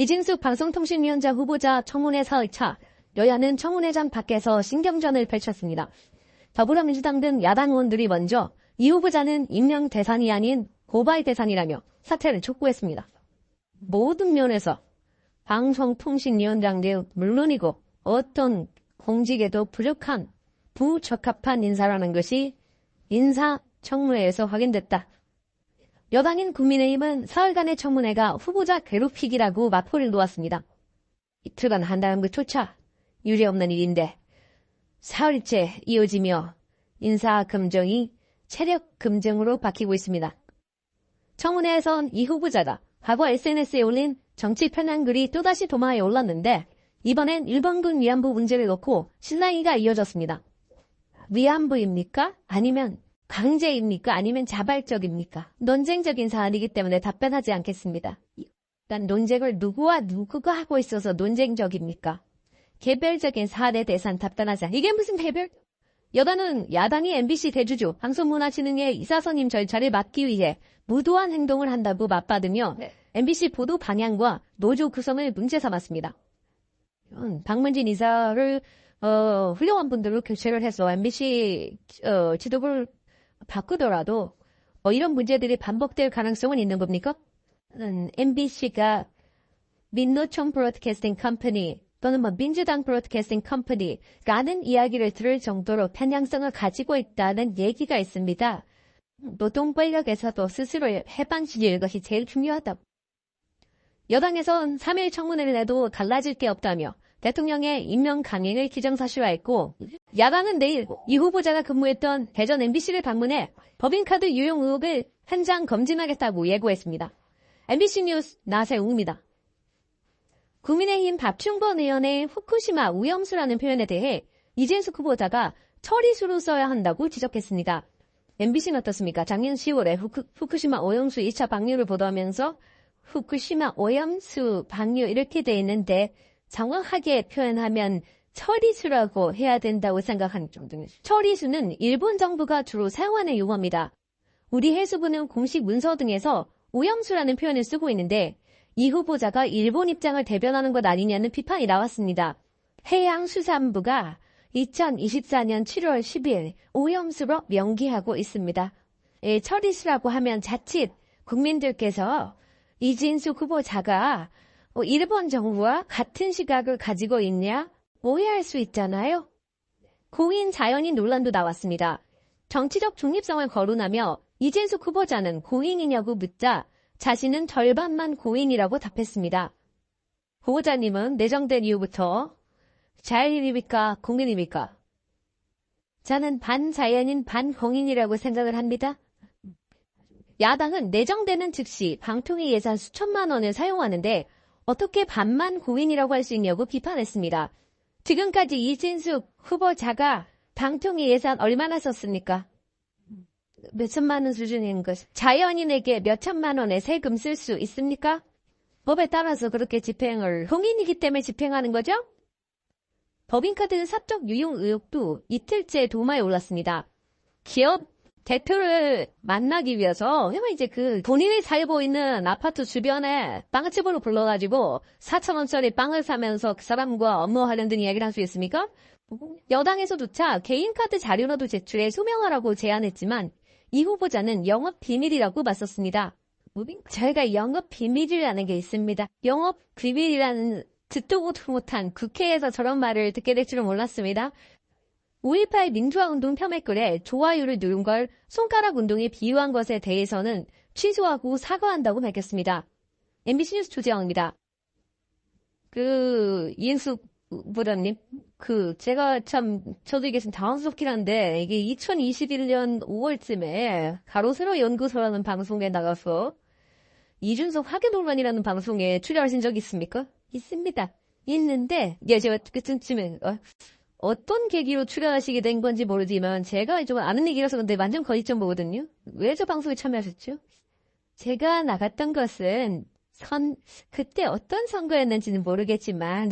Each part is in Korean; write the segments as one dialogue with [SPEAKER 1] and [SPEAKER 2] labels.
[SPEAKER 1] 이진숙 방송통신위원장 후보자 청문회 사흘차, 여야는 청문회장 밖에서 신경전을 펼쳤습니다. 더불어민주당 등 야당 의원들이 먼저 이 후보자는 임명 대상이 아닌 고발 대상이라며 사퇴를 촉구했습니다. 모든 면에서 방송통신위원장들 물론이고 어떤 공직에도 부족한, 부적합한 인사라는 것이 인사청문회에서 확인됐다. 여당인 국민의힘은 사흘간의 청문회가 후보자 괴롭히기라고 마포를 놓았습니다. 이틀간 한다는 것조차 유례없는 일인데 사흘째 이어지며 인사 금정이 체력 금정으로 바뀌고 있습니다. 청문회에선 이 후보자가 과거 SNS에 올린 정치 편향 글이 또다시 도마에 올랐는데 이번엔 일본군 위안부 문제를 놓고 실랑이가 이어졌습니다. 위안부입니까? 아니면 강제입니까? 아니면 자발적입니까? 논쟁적인 사안이기 때문에 답변하지 않겠습니다. 일단 논쟁을 누구와 누구가 하고 있어서 논쟁적입니까? 개별적인 사안에 대해서는 답변하자. 이게 무슨 개별? 여당은 야당이 MBC 대주주 방송문화진흥회 이사선임 절차를 막기 위해 무도한 행동을 한다고 맞받으며 MBC 보도 방향과 노조 구성을 문제 삼았습니다. 박문진 이사를 훌륭한 분들로 교체를 해서 MBC 지도부를 바꾸더라도 이런 문제들이 반복될 가능성은 있는 겁니까? MBC가 민노총 브로드캐스팅 컴퍼니 또는 민주당 브로드캐스팅 컴퍼니라는 이야기를 들을 정도로 편향성을 가지고 있다는 얘기가 있습니다. 노동 권력에서도 스스로 해방시킬 것이 제일 중요하다고. 여당에선 3일 청문회를 내도 갈라질 게 없다며 대통령의 임명 강행을 기정사실화했고 야당은 내일 이 후보자가 근무했던 대전 MBC를 방문해 법인카드 유용 의혹을 현장 검진하겠다고 예고했습니다. MBC 뉴스 나세웅입니다. 국민의힘 박충건 의원의 후쿠시마 오염수라는 표현에 대해 이진숙 후보자가 처리수로 써야 한다고 지적했습니다. MBC는 어떻습니까? 작년 10월에 후쿠시마 오염수 2차 방류를 보도하면서 후쿠시마 오염수 방류 이렇게 돼 있는데 정확하게 표현하면 처리수라고 해야 된다고 생각하는 정도입니다. 처리수는 일본 정부가 주로 사용하는 용어입니다. 우리 해수부는 공식 문서 등에서 오염수라는 표현을 쓰고 있는데 이 후보자가 일본 입장을 대변하는 것 아니냐는 비판이 나왔습니다. 해양수산부가 2024년 7월 10일 오염수로 명기하고 있습니다. 처리수라고 하면 자칫 국민들께서 이진숙 후보자가 일본 정부와 같은 시각을 가지고 있냐 오해할 수 있잖아요. 고인 자연인 논란도 나왔습니다. 정치적 중립성을 거론하며 이진숙 후보자는 고인이냐고 묻자 자신은 절반만 고인이라고 답했습니다. 후보자님은 내정된 이후부터 자연인입니까? 공인입니까? 저는 반자연인 반공인이라고 생각을 합니다. 야당은 내정되는 즉시 방통위 예산 수천만 원을 사용하는데 어떻게 반만 고인이라고 할 수 있냐고 비판했습니다. 지금까지 이진숙 후보자가 방통위 예산 얼마나 썼습니까? 몇천만 원 수준인 것. 자연인에게 몇천만 원의 세금 쓸 수 있습니까? 법에 따라서 그렇게 집행을 공인이기 때문에 집행하는 거죠? 법인카드 사적 유용 의혹도 이틀째 도마에 올랐습니다. 기업 대표를 만나기 위해서 이제 본인이 살고 있는 아파트 주변에 빵집으로 불러가지고 4,000원짜리 빵을 사면서 그 사람과 업무하려는 등 이야기를 할 수 있습니까? 여당에서조차 개인카드 자료라도 제출해 소명하라고 제안했지만 이 후보자는 영업 비밀이라고 맞섰습니다. 저희가 영업 비밀이라는 게 있습니다. 영업 비밀이라는 듣도 못한 국회에서 저런 말을 듣게 될 줄은 몰랐습니다. 5.18 민주화운동 폄훼글에 좋아요를 누른 걸 손가락 운동에 비유한 것에 대해서는 취소하고 사과한다고 밝혔습니다. MBC 뉴스 조재영입니다. 이인숙 부장님, 제가 저도 이게 좀 당황스럽긴 한데, 이게 2021년 5월쯤에 가로세로 연구소라는 방송에 나가서 이준석 화교논란이라는 방송에 출연하신 적 있습니까? 있습니다. 있는데, 제가 그쯤에, 어떤 계기로 출연하시게 된 건지 모르지만, 제가 좀 아는 얘기라서 근데 완전 거짓점 보거든요? 왜 저 방송에 참여하셨죠? 제가 나갔던 것은, 그때 어떤 선거였는지는 모르겠지만,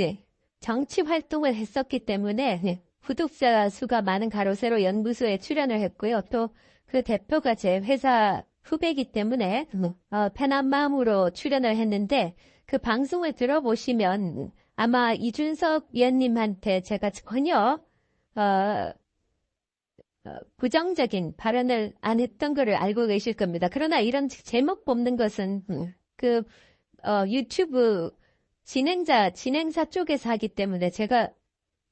[SPEAKER 1] 정치 활동을 했었기 때문에 구독자 수가 많은 가로세로 연구소에 출연을 했고요. 또 그 대표가 제 회사 후배이기 때문에 편한 마음으로 출연을 했는데 그 방송을 들어보시면 아마 이준석 위원님한테 제가 전혀 부정적인 발언을 안 했던 거를 알고 계실 겁니다. 그러나 이런 제목 뽑는 것은 유튜브 진행사 쪽에서 하기 때문에 제가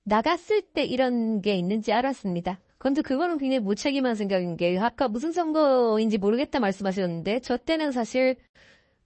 [SPEAKER 1] 나갔을 때 이런 게 있는지 알았습니다. 근데 그거는 굉장히 무책임한 생각인 게 아까 무슨 선거인지 모르겠다 말씀하셨는데 저 때는 사실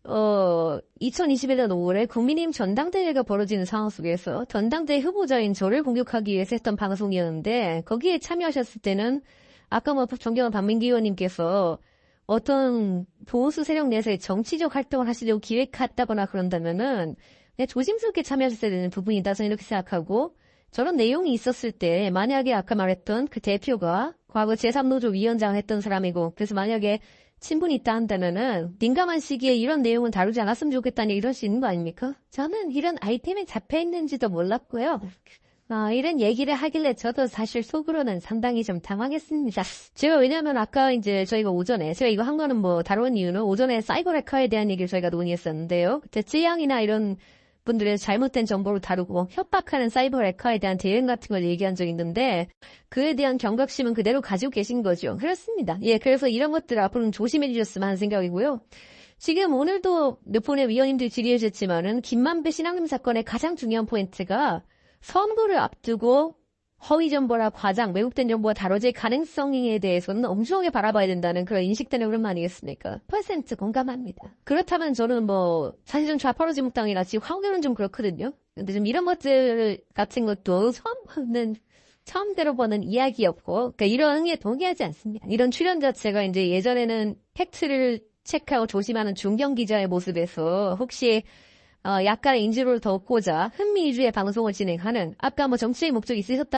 [SPEAKER 1] 2021년 5월에 국민의힘 전당대회가 벌어지는 상황 속에서 전당대회 후보자인 저를 공격하기 위해서 했던 방송이었는데 거기에 참여하셨을 때는 아까 존경한 박민기 의원님께서 어떤 보수 세력 내에서의 정치적 활동을 하시려고 기획했다거나 그런다면은 그냥 조심스럽게 참여하셨어야 되는 부분이다 저는 이렇게 생각하고 저런 내용이 있었을 때 만약에 아까 말했던 그 대표가 과거 제3노조 위원장을 했던 사람이고 그래서 만약에 친분이 있다 한다면은 민감한 시기에 이런 내용은 다루지 않았으면 좋겠다니 이럴 수 있는 거 아닙니까? 저는 이런 아이템에 잡혀 있는지도 몰랐고요. 이런 얘기를 하길래 저도 사실 속으로는 상당히 좀 당황했습니다. 제가 왜냐면 아까 이제 저희가 오전에 제가 이거 한 거는 뭐 다룬 이유는 오전에 사이버 해커에 대한 얘기를 저희가 논의했었는데요. 그때 찌양이나 이런 분들의 잘못된 정보를 다루고 협박하는 사이버 해커에 대한 대응 같은 걸 얘기한 적이 있는데 그에 대한 경각심은 그대로 가지고 계신 거죠. 그렇습니다. 예, 그래서 이런 것들 앞으로는 조심해 주셨으면 하는 생각이고요. 지금 오늘도 몇 분의 위원님들이 질의해 주셨지만은 김만배 신앙님 사건의 가장 중요한 포인트가 선거를 앞두고 허위 정보나 과장, 왜곡된 정보가 다뤄질 가능성에 대해서는 엄중하게 바라봐야 된다는 그런 인식되는 흐름 아니겠습니까? 100% 공감합니다. 그렇다면 저는 사실 좀 좌파로 지목당이라 지금 화교는 좀 그렇거든요. 근데 좀 이런 것들 같은 것도 처음 들어보는 이야기였고, 그러니까 이런 게 동의하지 않습니다. 이런 출연 자체가 이제 예전에는 팩트를 체크하고 조심하는 중견 기자의 모습에서 혹시 약간의 인지도를 더 얻고자 흥미 위주의 방송을 진행하는 아까 정치의 목적이 있으셨다.